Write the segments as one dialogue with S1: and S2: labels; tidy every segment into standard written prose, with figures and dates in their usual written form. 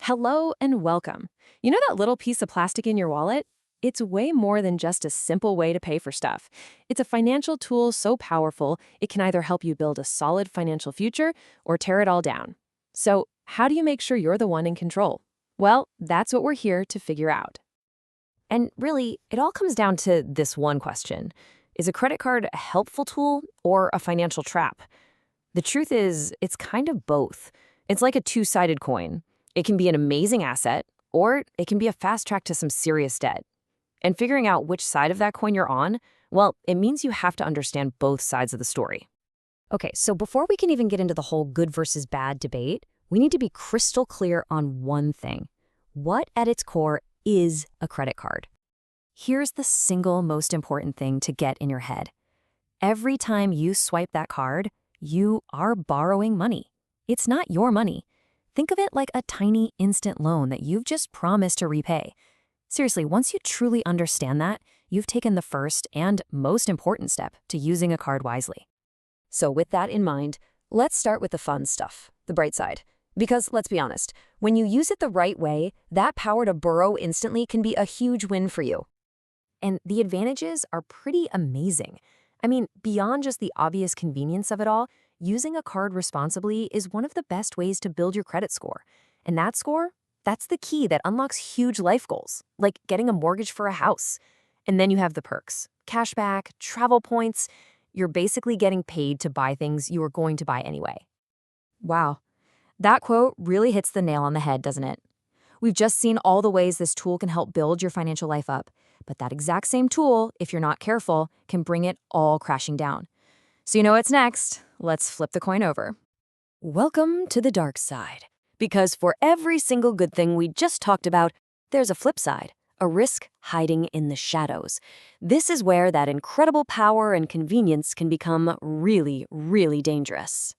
S1: Hello and welcome. You know that little piece of plastic in your wallet? It's way more than just a simple way to pay for stuff. It's a financial tool so powerful, it can either help you build a solid financial future or tear it all down. So, how do you make sure you're the one in control? Well, that's what we're here to figure out. And really, it all comes down to this one question. Is a credit card a helpful tool or a financial trap? The truth is, it's kind of both. It's like a two-sided coin. It can be an amazing asset, or it can be a fast track to some serious debt. And figuring out which side of that coin you're on, well, it means you have to understand both sides of the story.
S2: Okay, so before we can even get into the whole good versus bad debate, we need to be crystal clear on one thing. What at its core is a credit card? Here's the single most important thing to get in your head. Every time you swipe that card, you are borrowing money. It's not your money. Think of it like a tiny instant loan that you've just promised to repay. Seriously, once you truly understand that, you've taken the first and most important step to using a card wisely. So with that in mind, let's start with the fun stuff, the bright side. Because let's be honest, when you use it the right way, that power to borrow instantly can be a huge win for you. And the advantages are pretty amazing. I mean, beyond just the obvious convenience of it all, using a card responsibly is one of the best ways to build your credit score. And that score, that's the key that unlocks huge life goals, like getting a mortgage for a house. And then you have the perks, cashback, travel points. You're basically getting paid to buy things you were going to buy anyway. Wow, that quote really hits the nail on the head, doesn't it? We've just seen all the ways this tool can help build your financial life up. But that exact same tool, if you're not careful, can bring it all crashing down. So you know what's next? Let's flip the coin over. Welcome to the dark side. Because for every single good thing we just talked about, there's a flip side, a risk hiding in the shadows. This is where that incredible power and convenience can become really, really dangerous.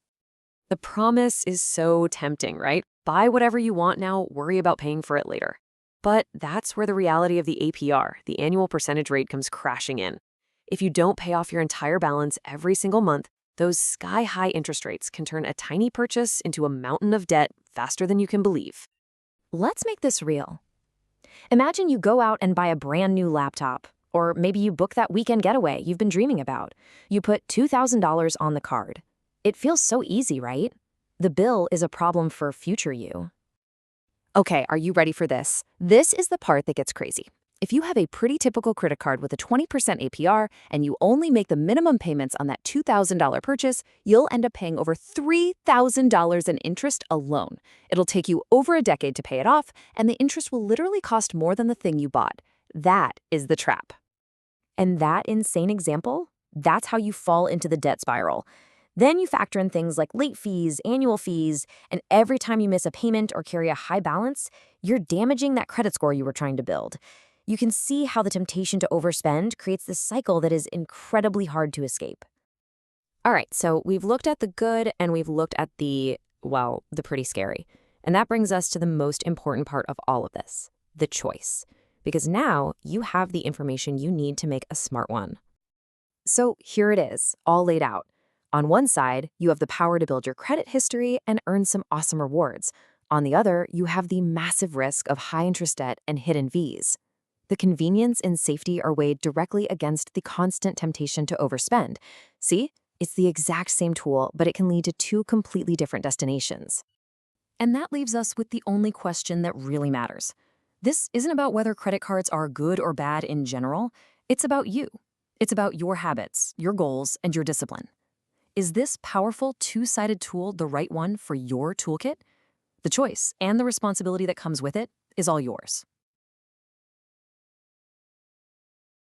S1: The promise is so tempting, right? Buy whatever you want now, worry about paying for it later. But that's where the reality of the APR, the annual percentage rate, comes crashing in. If you don't pay off your entire balance every single month, those sky-high interest rates can turn a tiny purchase into a mountain of debt faster than you can believe.
S2: Let's make this real. Imagine you go out and buy a brand new laptop, or maybe you book that weekend getaway you've been dreaming about. You put $2,000 on the card. It feels so easy, right? The bill is a problem for future you.
S1: Okay, are you ready for this? This is the part that gets crazy. If you have a pretty typical credit card with a 20% APR and you only make the minimum payments on that $2,000 purchase, you'll end up paying over $3,000 in interest alone. It'll take you over a decade to pay it off, and the interest will literally cost more than the thing you bought. That is the trap.
S2: And that insane example, that's how you fall into the debt spiral. Then you factor in things like late fees, annual fees, and every time you miss a payment or carry a high balance, you're damaging that credit score you were trying to build. You can see how the temptation to overspend creates this cycle that is incredibly hard to escape.
S1: All right, so we've looked at the good and we've looked at the pretty scary. And that brings us to the most important part of all of this, the choice. Because now you have the information you need to make a smart one. So here it is, all laid out. On one side, you have the power to build your credit history and earn some awesome rewards. On the other, you have the massive risk of high interest debt and hidden fees. The convenience and safety are weighed directly against the constant temptation to overspend. See, it's the exact same tool, but it can lead to two completely different destinations. And that leaves us with the only question that really matters. This isn't about whether credit cards are good or bad in general. It's about you. It's about your habits, your goals, and your discipline. Is this powerful two-sided tool the right one for your toolkit? The choice and the responsibility that comes with it is all yours.